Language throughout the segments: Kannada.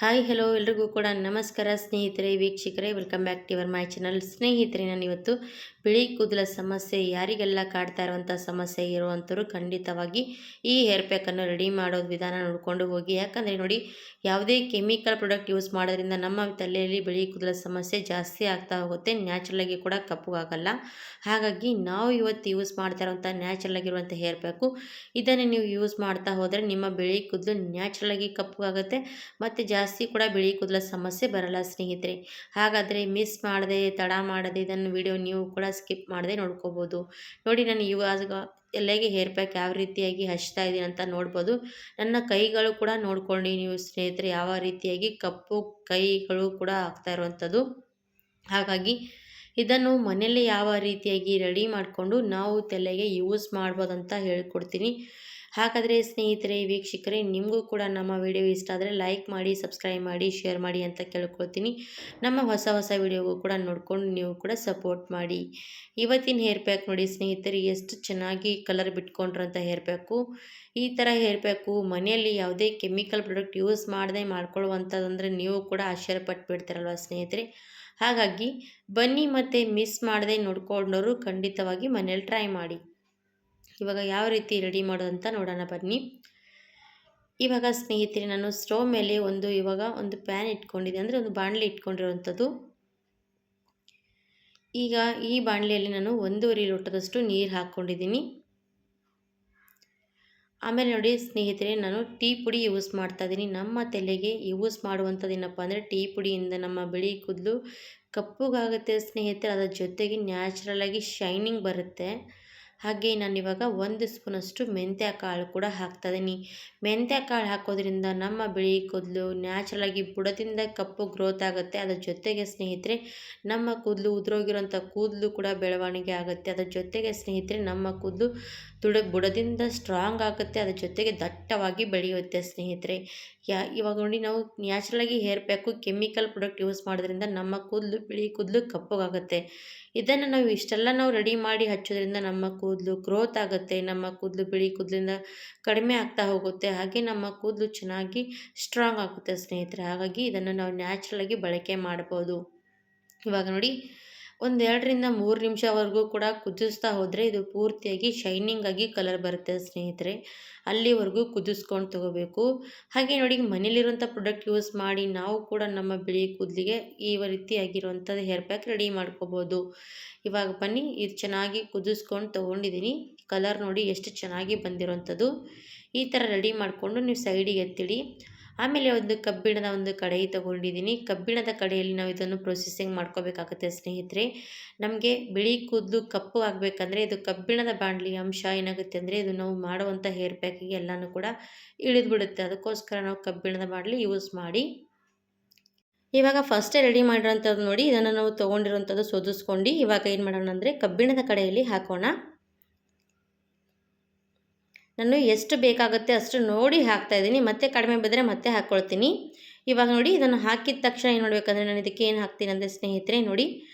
ಹಾಯ್ ಹಲೋ ಎಲ್ರಿಗೂ ಕೂಡ ನಮಸ್ಕಾರ ಸ್ನೇಹಿತರೆ ವೀಕ್ಷಕರೇ, welcome back to your my channel. ಸ್ನೇಹಿತರೆ, ನಾನು ಇವತ್ತು ಬಿಳಿ ಕೂದಲ ಸಮಸ್ಯೆ ಯಾರಿಗೆಲ್ಲ ಕಾಡ್ತಾ ಇರುವಂಥ ಸಮಸ್ಯೆ ಇರುವಂಥವ್ರು ಖಂಡಿತವಾಗಿ ಈ ಹೇರ್ ಪ್ಯಾಕನ್ನು ರೆಡಿ ಮಾಡೋದು ವಿಧಾನ ನೋಡಿಕೊಂಡು ಹೋಗಿ. ಯಾಕಂದರೆ ನೋಡಿ, ಯಾವುದೇ ಕೆಮಿಕಲ್ ಪ್ರಾಡಕ್ಟ್ ಯೂಸ್ ಮಾಡೋದ್ರಿಂದ ನಮ್ಮ ತಲೆಯಲ್ಲಿ ಬಿಳಿ ಕೂದಲ ಸಮಸ್ಯೆ ಜಾಸ್ತಿ ಆಗ್ತಾ ಹೋಗುತ್ತೆ, ನ್ಯಾಚುರಲಾಗಿ ಕೂಡ ಕಪ್ಪುಗಾಗಲ್ಲ. ಹಾಗಾಗಿ ನಾವು ಇವತ್ತು ಯೂಸ್ ಮಾಡ್ತಾ ಇರುವಂಥ ನ್ಯಾಚುರಲ್ ಆಗಿರುವಂಥ ಹೇರ್ ಪ್ಯಾಕು, ಇದನ್ನು ನೀವು ಯೂಸ್ ಮಾಡ್ತಾ ಹೋದರೆ ನಿಮ್ಮ ಬಿಳಿ ಕೂದಲು ನ್ಯಾಚುರಲಾಗಿ ಕಪ್ಪುಗಾಗುತ್ತೆ ಮತ್ತು ಜಾಸ್ತಿ ಕೂಡ ಬಿಳಿ ಕೂದಲ ಸಮಸ್ಯೆ ಬರಲ್ಲ ಸ್ನೇಹಿತರೆ. ಹಾಗಾದರೆ ಮಿಸ್ ಮಾಡದೆ, ತಡ ಮಾಡದೆ ಇದನ್ನು ವಿಡಿಯೋ ನೀವು ಕೂಡ ಸ್ಕಿಪ್ ಮಾಡದೆ ನೋಡ್ಕೋಬೋದು. ನೋಡಿ, ನಾನು ಇವಾಗ ಎಲೆಗೆ ಹೇರ್ ಪ್ಯಾಕ್ ಯಾವ ರೀತಿಯಾಗಿ ಹಚ್ತಾ ಇದ್ದೀನಿ ಅಂತ ನೋಡ್ಬೋದು. ನನ್ನ ಕೈಗಳು ಕೂಡ ನೋಡ್ಕೊಂಡು ನೀವು ಸ್ನೇಹಿತರೆ, ಯಾವ ರೀತಿಯಾಗಿ ಕಪ್ಪು ಕೈಗಳು ಕೂಡ ಆಗ್ತಾ ಇರುವಂಥದ್ದು. ಹಾಗಾಗಿ ಇದನ್ನು ಮನೆಯಲ್ಲೇ ಯಾವ ರೀತಿಯಾಗಿ ರೆಡಿ ಮಾಡಿಕೊಂಡು ನಾವು ತಲೆಗೆ ಯೂಸ್ ಮಾಡ್ಬೋದಂತ ಹೇಳ್ಕೊಡ್ತೀನಿ. ಹಾಗಾದರೆ ಸ್ನೇಹಿತರೆ, ವೀಕ್ಷಕರೇ, ನಿಮಗೂ ಕೂಡ ನಮ್ಮ ವಿಡಿಯೋ ಇಷ್ಟ ಆದರೆ ಲೈಕ್ ಮಾಡಿ, ಸಬ್ಸ್ಕ್ರೈಬ್ ಮಾಡಿ, ಶೇರ್ ಮಾಡಿ ಅಂತ ಕೇಳ್ಕೊಳ್ತೀನಿ. ನಮ್ಮ ಹೊಸ ಹೊಸ ವಿಡಿಯೋಗೂ ಕೂಡ ನೋಡ್ಕೊಂಡು ನೀವು ಕೂಡ ಸಪೋರ್ಟ್ ಮಾಡಿ. ಇವತ್ತಿನ ಹೇರ್ ಪ್ಯಾಕ್ ನೋಡಿ ಸ್ನೇಹಿತರೆ, ಎಷ್ಟು ಚೆನ್ನಾಗಿ ಕಲರ್ ಬಿಟ್ಕೊಂಡ್ರಂಥ ಹೇರ್ ಪ್ಯಾಕು. ಈ ಥರ ಹೇರ್ ಪ್ಯಾಕು ಮನೆಯಲ್ಲಿ ಯಾವುದೇ ಕೆಮಿಕಲ್ ಪ್ರಾಡಕ್ಟ್ ಯೂಸ್ ಮಾಡದೆ ಮಾಡ್ಕೊಳ್ಳುವಂಥದ್ದಂದರೆ ನೀವು ಕೂಡ ಆಶ್ಚರ್ಯಪಟ್ಟು ಬಿಡ್ತಾರಲ್ವ ಸ್ನೇಹಿತರೆ. ಹಾಗಾಗಿ ಬನ್ನಿ, ಮತ್ತು ಮಿಸ್ ಮಾಡದೆ ನೋಡ್ಕೊಂಡವರು ಖಂಡಿತವಾಗಿ ಮನೇಲಿ ಟ್ರೈ ಮಾಡಿ. ಇವಾಗ ಯಾವ ರೀತಿ ರೆಡಿ ಮಾಡೋದಂತ ನೋಡೋಣ ಬನ್ನಿ. ಇವಾಗ ಸ್ನೇಹಿತರೆ, ನಾನು ಸ್ಟವ್ ಮೇಲೆ ಒಂದು ಪ್ಯಾನ್ ಇಟ್ಕೊಂಡಿದ್ದೆ, ಅಂದರೆ ಒಂದು ಬಾಣಲೆ ಇಟ್ಕೊಂಡಿರುವಂಥದ್ದು. ಈಗ ಈ ಬಾಣಲೆಯಲ್ಲಿ ನಾನು 1.5 ಲೋಟದಷ್ಟು ನೀರು ಹಾಕ್ಕೊಂಡಿದ್ದೀನಿ. ಆಮೇಲೆ ನೋಡಿ ಸ್ನೇಹಿತರೆ, ನಾನು ಟೀ ಪುಡಿ ಯೂಸ್ ಮಾಡ್ತಾ ಇದ್ದೀನಿ. ನಮ್ಮ ತಲೆಗೆ ಯೂಸ್ ಮಾಡುವಂಥದ್ದು ಏನಪ್ಪ ಅಂದರೆ ಟೀ ಪುಡಿಯಿಂದ ನಮ್ಮ ಬಿಳಿ ಕೂದಲು ಕಪ್ಪುಗಾಗುತ್ತೆ ಸ್ನೇಹಿತರೆ. ಅದರ ಜೊತೆಗೆ ನ್ಯಾಚುರಲಾಗಿ ಶೈನಿಂಗ್ ಬರುತ್ತೆ. ಹಾಗೆ ನಾನಿವಾಗ 1 ಸ್ಪೂನಷ್ಟು ಮೆಂತ್ಯ ಕಾಳು ಕೂಡ ಹಾಕ್ತಾಯಿದ್ದೀನಿ. ಮೆಂತ್ಯ ಕಾಳು ಹಾಕೋದ್ರಿಂದ ನಮ್ಮ ಬಿಳಿ ಕೂದಲು ನ್ಯಾಚುರಲಾಗಿ ಬುಡದಿಂದ ಕಪ್ಪು ಗ್ರೋತ್ ಆಗುತ್ತೆ. ಅದರ ಜೊತೆಗೆ ಸ್ನೇಹಿತರೆ, ನಮ್ಮ ಕೂದಲು ಉದುರೋಗಿರೋಂಥ ಕೂದಲು ಕೂಡ ಬೆಳವಣಿಗೆ ಆಗುತ್ತೆ. ಅದರ ಜೊತೆಗೆ ಸ್ನೇಹಿತರೆ, ನಮ್ಮ ಕೂದಲು ಬುಡದಿಂದ ಸ್ಟ್ರಾಂಗ್ ಆಗುತ್ತೆ. ಅದರ ಜೊತೆಗೆ ದಟ್ಟವಾಗಿ ಬೆಳೆಯುತ್ತೆ ಸ್ನೇಹಿತರೆ. ಇವಾಗ ನೋಡಿ, ನಾವು ನ್ಯಾಚುರಲಾಗಿ hair pack chemical product use ಮಾಡೋದ್ರಿಂದ ನಮ್ಮ ಕೂದಲು ಬಿಳಿ ಕೂದಲು ಕಪ್ಪುಗಾಗುತ್ತೆ. ಇದನ್ನು ನಾವು ರೆಡಿ ಮಾಡಿ ಹಚ್ಚೋದ್ರಿಂದ ನಮ್ಮ ಕೂದಲು ಗ್ರೋತ್ ಆಗುತ್ತೆ. ನಮ್ಮ ಕೂದಲು ಬಿಳಿ ಕೂದಲಿಂದ ಕಡಿಮೆ ಆಗ್ತಾ ಹೋಗುತ್ತೆ. ಹಾಗೆ ನಮ್ಮ ಕೂದಲು ಚೆನ್ನಾಗಿ ಸ್ಟ್ರಾಂಗ್ ಆಗುತ್ತೆ ಸ್ನೇಹಿತರೆ. ಹಾಗಾಗಿ ಇದನ್ನು ನಾವು ನ್ಯಾಚುರಲಾಗಿ ಬಳಕೆ ಮಾಡ್ಬೋದು. ಇವಾಗ ನೋಡಿ, 1-2 3 ನಿಮಿಷವರೆಗೂ ಕೂಡ ಕುದಿಸ್ತಾ ಹೋದರೆ ಇದು ಪೂರ್ತಿಯಾಗಿ ಶೈನಿಂಗ್ ಆಗಿ ಕಲರ್ ಬರುತ್ತೆ ಸ್ನೇಹಿತರೆ. ಅಲ್ಲಿವರೆಗೂ ಕುದಿಸ್ಕೊಂಡು ತೊಗೋಬೇಕು. ಹಾಗೆ ನೋಡಿ, ಮನೇಲಿರುವಂಥ ಪ್ರಾಡಕ್ಟ್ ಯೂಸ್ ಮಾಡಿ ನಾವು ಕೂಡ ನಮ್ಮ ಬಿಳಿ ಕೂದಲಿಗೆ ಈ ರೀತಿಯಾಗಿರುವಂಥದ್ದು ಹೇರ್ ಪ್ಯಾಕ್ ರೆಡಿ ಮಾಡ್ಕೋಬೋದು. ಇವಾಗ ಬನ್ನಿ, ಇದು ಚೆನ್ನಾಗಿ ಕುದಿಸ್ಕೊಂಡು ತೊಗೊಂಡಿದ್ದೀನಿ. ಕಲರ್ ನೋಡಿ ಎಷ್ಟು ಚೆನ್ನಾಗಿ ಬಂದಿರೋವಂಥದ್ದು. ಈ ಥರ ರೆಡಿ ಮಾಡಿಕೊಂಡು ನೀವು ಸೈಡಿಗೆ ಎತ್ತಿಡಿ. ಆಮೇಲೆ ಒಂದು ಕಬ್ಬಿಣದ ಕಡಾಯಿ ತೊಗೊಂಡಿದ್ದೀನಿ. ಕಬ್ಬಿಣದ ಕಡೆಯಲ್ಲಿ ನಾವು ಇದನ್ನು ಪ್ರೊಸೆಸಿಂಗ್ ಮಾಡ್ಕೋಬೇಕಾಗುತ್ತೆ ಸ್ನೇಹಿತರೆ. ನಮಗೆ ಬಿಳಿ ಕೂದಲು ಕಪ್ಪು ಆಗಬೇಕಂದ್ರೆ ಇದು ಕಬ್ಬಿಣದ ಬಾಣಲಿ ಅಂಶ ಏನಾಗುತ್ತೆ ಅಂದರೆ ಇದು ನಾವು ಮಾಡುವಂಥ ಹೇರ್ ಪ್ಯಾಕಿಗೆ ಎಲ್ಲನೂ ಕೂಡ ಇಳಿದ್ಬಿಡುತ್ತೆ. ಅದಕ್ಕೋಸ್ಕರ ನಾವು ಕಬ್ಬಿಣದ ಬಾಣಲಿ ಯೂಸ್ ಮಾಡಿ. ಇವಾಗ ಫಸ್ಟೇ ರೆಡಿ ಮಾಡಿರೋಂಥದ್ದು ನೋಡಿ, ಇದನ್ನು ನಾವು ತೊಗೊಂಡಿರೋಂಥದ್ದು ಸೋದಿಸ್ಕೊಂಡು ಇವಾಗ ಏನು ಮಾಡೋಣ ಅಂದರೆ ಕಬ್ಬಿಣದ ಕಡೆಯಲ್ಲಿ ಹಾಕೋಣ. ನಾನು ಎಷ್ಟು ಬೇಕಾಗುತ್ತೆ ಅಷ್ಟು ನೋಡಿ ಹಾಕ್ತಾಯಿದ್ದೀನಿ. ಮತ್ತೆ ಕಡಿಮೆ ಬಿದ್ದರೆ ಮತ್ತೆ ಹಾಕ್ಕೊಳ್ತೀನಿ. ಇವಾಗ ನೋಡಿ, ಇದನ್ನು ಹಾಕಿದ ತಕ್ಷಣ ಏನು ಮಾಡಬೇಕಂದ್ರೆ ನಾನು ಇದಕ್ಕೆ ಏನು ಹಾಕ್ತೀನಿ ಅಂದರೆ ಸ್ನೇಹಿತರೆ, ನೋಡಿ,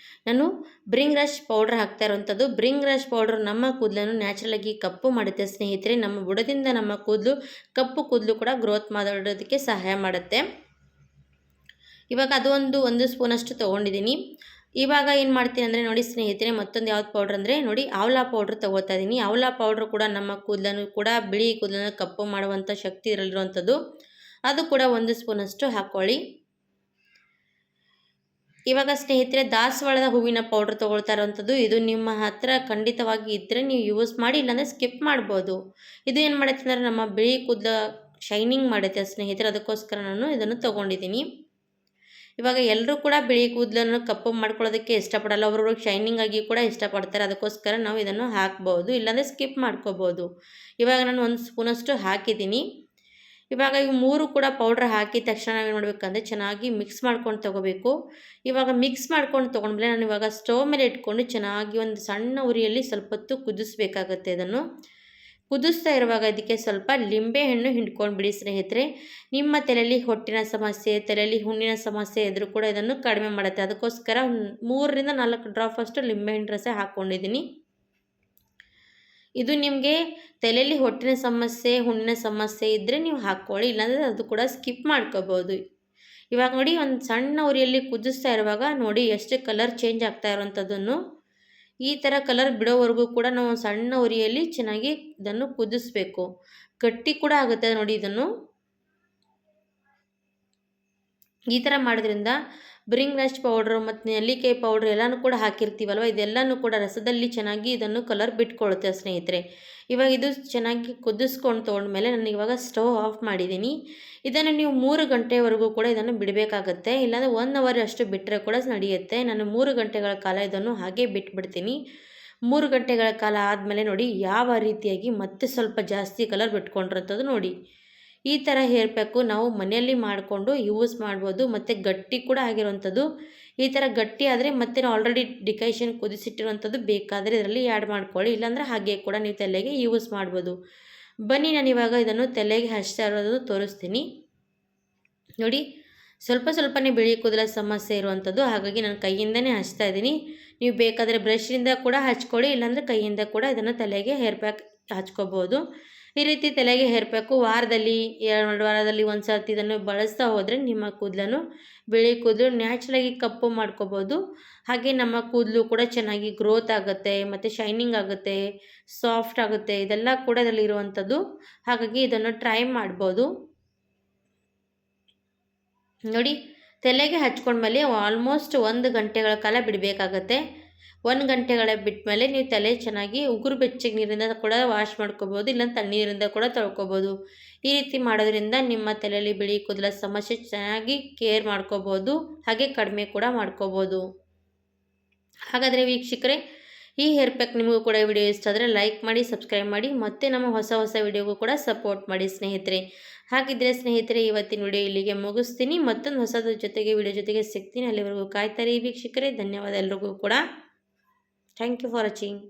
ನಾನು ಬ್ರಿಂಗ್ ರಶ್ ಪೌಡ್ರ್ ಹಾಕ್ತಾ ಇರೋವಂಥದ್ದು. ಬ್ರಿಂಗ್ ರಶ್ ಪೌಡ್ರ್ ನಮ್ಮ ಕೂದಲನ್ನು ನ್ಯಾಚುರಲಾಗಿ ಕಪ್ಪು ಮಾಡುತ್ತೆ ಸ್ನೇಹಿತರೆ. ನಮ್ಮ ಬುಡದಿಂದ ನಮ್ಮ ಕೂದಲು ಕಪ್ಪು ಕೂದಲು ಕೂಡ ಗ್ರೋತ್ ಮಾಡೋದಕ್ಕೆ ಸಹಾಯ ಮಾಡುತ್ತೆ. ಇವಾಗ ಅದು ಒಂದು ಸ್ಪೂನಷ್ಟು ತೊಗೊಂಡಿದ್ದೀನಿ. ಇವಾಗ ಏನು ಮಾಡ್ತೀನಿ ಅಂದರೆ ನೋಡಿ ಸ್ನೇಹಿತರೆ, ಮತ್ತೊಂದು ಯಾವ್ದು ಪೌಡ್ರ್ ಅಂದರೆ ನೋಡಿ, ಆವ್ಲಾ ಪೌಡ್ರ್ ತೊಗೋತಾ ಇದ್ದೀನಿ. ಆವ್ಲಾ ಪೌಡ್ರ್ ಕೂಡ ನಮ್ಮ ಕೂದಲನ್ನು ಕೂಡ ಬಿಳಿ ಕೂದಲನ್ನು ಕಪ್ಪು ಮಾಡುವಂಥ ಶಕ್ತಿ ಇರಲಿರುವಂಥದ್ದು. ಅದು ಕೂಡ 1 ಸ್ಪೂನಷ್ಟು ಹಾಕ್ಕೊಳ್ಳಿ. ಇವಾಗ ಸ್ನೇಹಿತರೆ, ದಾಸವಾಳದ ಹೂವಿನ ಪೌಡ್ರ್ ತೊಗೊಳ್ತಾ ಇರೋವಂಥದ್ದು. ಇದು ನಿಮ್ಮ ಹತ್ರ ಖಂಡಿತವಾಗಿ ಇದ್ದರೆ ನೀವು ಯೂಸ್ ಮಾಡಿ, ಇಲ್ಲಾಂದರೆ ಸ್ಕಿಪ್ ಮಾಡ್ಬೋದು. ಇದು ಏನು ಮಾಡುತ್ತೆ ಅಂದರೆ ನಮ್ಮ ಬಿಳಿ ಕೂದಲ ಶೈನಿಂಗ್ ಮಾಡುತ್ತೆ ಸ್ನೇಹಿತರೆ. ಅದಕ್ಕೋಸ್ಕರ ನಾನು ಇದನ್ನು ತೊಗೊಂಡಿದ್ದೀನಿ. ಇವಾಗ ಎಲ್ಲರೂ ಕೂಡ ಬಿಳಿ ಕೂದಲನ್ನು ಕಪ್ಪು ಮಾಡ್ಕೊಳ್ಳೋದಕ್ಕೆ ಇಷ್ಟಪಡಲ್ಲ. ಒಬ್ಬರೊಬ್ರಿಗೆ ಶೈನಿಂಗ್ ಆಗಿ ಕೂಡ ಇಷ್ಟಪಡ್ತಾರೆ. ಅದಕ್ಕೋಸ್ಕರ ನಾವು ಇದನ್ನು ಹಾಕ್ಬೋದು, ಇಲ್ಲಾಂದರೆ ಸ್ಕಿಪ್ ಮಾಡ್ಕೋಬೋದು. ಇವಾಗ ನಾನು 1 ಸ್ಪೂನಷ್ಟು ಹಾಕಿದ್ದೀನಿ. ಇವಾಗ ಈ 3 ಕೂಡ ಪೌಡ್ರ್ ಹಾಕಿದ ತಕ್ಷಣ ನಾವೇನು ಮಾಡಬೇಕಂದ್ರೆ ಚೆನ್ನಾಗಿ ಮಿಕ್ಸ್ ಮಾಡ್ಕೊಂಡು ತೊಗೋಬೇಕು. ಇವಾಗ ಮಿಕ್ಸ್ ಮಾಡ್ಕೊಂಡು ತೊಗೊಂಡ್ಮೇಲೆ ನಾನು ಇವಾಗ ಸ್ಟವ್ ಮೇಲೆ ಇಟ್ಕೊಂಡು ಚೆನ್ನಾಗಿ ಒಂದು ಸಣ್ಣ ಉರಿಯಲ್ಲಿ ಸ್ವಲ್ಪ ಹೊತ್ತು ಕುದಿಸ್ಬೇಕಾಗತ್ತೆ. ಇದನ್ನು ಕುದಿಸ್ತಾ ಇರುವಾಗ ಇದಕ್ಕೆ ಸ್ವಲ್ಪ ಲಿಂಬೆ ಹಣ್ಣು ಹಿಂಡ್ಕೊಂಡ್ಬಿಡಿ ಸ್ನೇಹಿತರೆ. ನಿಮ್ಮ ತಲೆಯಲ್ಲಿ ಹೊಟ್ಟಿನ ಸಮಸ್ಯೆ, ತಲೆಯಲ್ಲಿ ಹುಣ್ಣಿನ ಸಮಸ್ಯೆ ಇದ್ರೂ ಕೂಡ ಇದನ್ನು ಕಡಿಮೆ ಮಾಡುತ್ತೆ. ಅದಕ್ಕೋಸ್ಕರ 3 4 ಡ್ರಾಪ್ ಅಷ್ಟು ಲಿಂಬೆಹಣ್ಣು ರಸ ಹಾಕ್ಕೊಂಡಿದ್ದೀನಿ. ಇದು ನಿಮಗೆ ತಲೆಯಲ್ಲಿ ಹೊಟ್ಟಿನ ಸಮಸ್ಯೆ, ಹುಣ್ಣಿನ ಸಮಸ್ಯೆ ಇದ್ದರೆ ನೀವು ಹಾಕ್ಕೊಳ್ಳಿ, ಇಲ್ಲಾಂದರೆ ಅದು ಕೂಡ ಸ್ಕಿಪ್ ಮಾಡ್ಕೋಬೋದು. ಇವಾಗ ನೋಡಿ ಒಂದು ಸಣ್ಣ ಉರಿಯಲ್ಲಿ ಕುದಿಸ್ತಾ ಇರುವಾಗ ನೋಡಿ ಎಷ್ಟು ಕಲರ್ ಚೇಂಜ್ ಆಗ್ತಾ ಇರುವಂಥದ್ದನ್ನು. ಈ ಥರ ಕಲರ್ ಬಿಡೋವರೆಗೂ ಕೂಡ ನಾವು ಸಣ್ಣ ಉರಿಯಲ್ಲಿ ಚೆನ್ನಾಗಿ ಇದನ್ನು ಕುದಿಸ್ಬೇಕು. ಗಟ್ಟಿ ಕೂಡ ಆಗುತ್ತೆ ನೋಡಿ ಇದನ್ನು. ಈ ಥರ ಮಾಡೋದ್ರಿಂದ ಬ್ರಿಂಗ್ ರೆಸ್ಟ್ ಪೌಡ್ರು ಮತ್ತು ನೆಲ್ಲಿಕಾಯಿ ಪೌಡ್ರ್ ಎಲ್ಲನೂ ಕೂಡ ಹಾಕಿರ್ತೀವಲ್ವ, ಇದೆಲ್ಲನೂ ಕೂಡ ರಸದಲ್ಲಿ ಚೆನ್ನಾಗಿ ಇದನ್ನು ಕಲರ್ ಬಿಟ್ಕೊಳ್ಳುತ್ತೆ ಸ್ನೇಹಿತರೆ. ಇವಾಗ ಇದು ಚೆನ್ನಾಗಿ ಕುದಿಸ್ಕೊಂಡು ತೊಗೊಂಡ್ಮೇಲೆ ನಾನು ಇವಾಗ ಸ್ಟವ್ ಆಫ್ ಮಾಡಿದ್ದೀನಿ. ಇದನ್ನು ನೀವು 3 ಗಂಟೆವರೆಗೂ ಕೂಡ ಇದನ್ನು ಬಿಡಬೇಕಾಗತ್ತೆ, ಇಲ್ಲಾಂದರೆ 1 ಅವರ್ ಅಷ್ಟು ಬಿಟ್ಟರೆ ಕೂಡ ನಡೆಯುತ್ತೆ. ನಾನು 3 ಗಂಟೆಗಳ ಕಾಲ ಇದನ್ನು ಹಾಗೆ ಬಿಟ್ಬಿಡ್ತೀನಿ. 3 ಗಂಟೆಗಳ ಕಾಲ ಆದಮೇಲೆ ನೋಡಿ ಯಾವ ರೀತಿಯಾಗಿ ಮತ್ತೆ ಸ್ವಲ್ಪ ಜಾಸ್ತಿ ಕಲರ್ ಬಿಟ್ಕೊಂಡಿರೋಂಥದ್ದು ನೋಡಿ. ಈ ಥರ ಹೇರ್ ಪ್ಯಾಕು ನಾವು ಮನೆಯಲ್ಲಿ ಮಾಡಿಕೊಂಡು ಯೂಸ್ ಮಾಡ್ಬೋದು, ಮತ್ತು ಗಟ್ಟಿ ಕೂಡ ಆಗಿರುವಂಥದ್ದು. ಈ ಥರ ಗಟ್ಟಿ ಆದರೆ ಮತ್ತೆ ನಾವು ಆಲ್ರೆಡಿ ಡಿಕೈಷನ್ ಕುದಿಸಿಟ್ಟಿರುವಂಥದ್ದು ಬೇಕಾದರೆ ಇದರಲ್ಲಿ ಆ್ಯಡ್ ಮಾಡ್ಕೊಳ್ಳಿ, ಇಲ್ಲಾಂದರೆ ಹಾಗೆ ಕೂಡ ನೀವು ತಲೆಗೆ ಯೂಸ್ ಮಾಡ್ಬೋದು. ಬನ್ನಿ ನಾನು ಇವಾಗ ಇದನ್ನು ತಲೆಗೆ ಹಚ್ತಾ ಇರೋದು ತೋರಿಸ್ತೀನಿ. ನೋಡಿ ಸ್ವಲ್ಪ ಸ್ವಲ್ಪನೇ ಬಿಳಿ ಕೂದಲ ಸಮಸ್ಯೆ ಇರುವಂಥದ್ದು, ಹಾಗಾಗಿ ನಾನು ಕೈಯಿಂದನೇ ಹಚ್ತಾ ಇದ್ದೀನಿ. ನೀವು ಬೇಕಾದರೆ ಬ್ರಷಿಂದ ಕೂಡ ಹಚ್ಕೊಳ್ಳಿ, ಇಲ್ಲಾಂದರೆ ಕೈಯಿಂದ ಕೂಡ ಇದನ್ನು ತಲೆಗೆ ಹೇರ್ ಪ್ಯಾಕ್ ಹಚ್ಕೋಬೋದು. ಈ ರೀತಿ ತಲೆಗೆ ಹೇರ್ ಪ್ಯಾಕು ವಾರದಲ್ಲಿ 2 ವಾರದಲ್ಲಿ ಒಂದು ಸರ್ತಿ ಇದನ್ನು ಬಳಸ್ತಾ ಹೋದರೆ ನಿಮ್ಮ ಕೂದಲನ್ನು ಬಿಳಿ ಕೂದಲು ನ್ಯಾಚುರಲಾಗಿ ಕಪ್ಪು ಮಾಡ್ಕೋಬೋದು. ಹಾಗೆ ನಮ್ಮ ಕೂದಲು ಕೂಡ ಚೆನ್ನಾಗಿ ಗ್ರೋತ್ ಆಗುತ್ತೆ, ಮತ್ತು ಶೈನಿಂಗ್ ಆಗುತ್ತೆ, ಸಾಫ್ಟ್ ಆಗುತ್ತೆ. ಇದೆಲ್ಲ ಕೂಡ ಇದರಲ್ಲಿ ಇರುವಂಥದ್ದು, ಹಾಗಾಗಿ ಇದನ್ನು ಟ್ರೈ ಮಾಡ್ಬೋದು. ನೋಡಿ ತಲೆಗೆ ಹಚ್ಕೊಂಡ್ಮೇಲೆ ಆಲ್ಮೋಸ್ಟ್ 1 ಗಂಟೆಗಳ ಕಾಲ ಬಿಡಬೇಕಾಗತ್ತೆ. 1 ಗಂಟೆಗಳ ಬಿಟ್ಟ ಮೇಲೆ ನೀವು ತಲೆ ಚೆನ್ನಾಗಿ ಉಗುರು ಬೆಚ್ಚಗೆ ನೀರಿಂದ ಕೂಡ ವಾಶ್ ಮಾಡ್ಕೋಬೋದು, ಇಲ್ಲ ತಣ್ಣೀರಿಂದ ಕೂಡ ತೊಳ್ಕೊಬೋದು. ಈ ರೀತಿ ಮಾಡೋದ್ರಿಂದ ನಿಮ್ಮ ತಲೆಯಲ್ಲಿ ಬಿಳಿ ಕೂದಲ ಸಮಸ್ಯೆ ಚೆನ್ನಾಗಿ ಕೇರ್ ಮಾಡ್ಕೋಬೋದು, ಹಾಗೆ ಕಡಿಮೆ ಕೂಡ ಮಾಡ್ಕೋಬೋದು. ಹಾಗಾದರೆ ವೀಕ್ಷಕರೇ, ಈ ಹೇರ್ ಪ್ಯಾಕ್ ನಿಮಗೂ ಕೂಡ ವಿಡಿಯೋ ಇಷ್ಟ ಆದರೆ ಲೈಕ್ ಮಾಡಿ, ಸಬ್ಸ್ಕ್ರೈಬ್ ಮಾಡಿ, ಮತ್ತು ನಮ್ಮ ಹೊಸ ವಿಡಿಯೋಗೂ ಕೂಡ ಸಪೋರ್ಟ್ ಮಾಡಿ ಸ್ನೇಹಿತರೆ. ಹಾಗಿದ್ದರೆ ಸ್ನೇಹಿತರೆ, ಇವತ್ತಿನ ವಿಡಿಯೋ ಇಲ್ಲಿಗೆ ಮುಗಿಸ್ತೀನಿ. ಮತ್ತೊಂದು ಹೊಸದ್ರ ಜೊತೆಗೆ ವಿಡಿಯೋ ಜೊತೆಗೆ ಸಿಗ್ತೀನಿ. ಅಲ್ಲಿವರೆಗೂ ಕಾಯ್ತಾರೆ ವೀಕ್ಷಕರೇ. ಧನ್ಯವಾದ ಎಲ್ರಿಗೂ ಕೂಡ. Thank you for watching.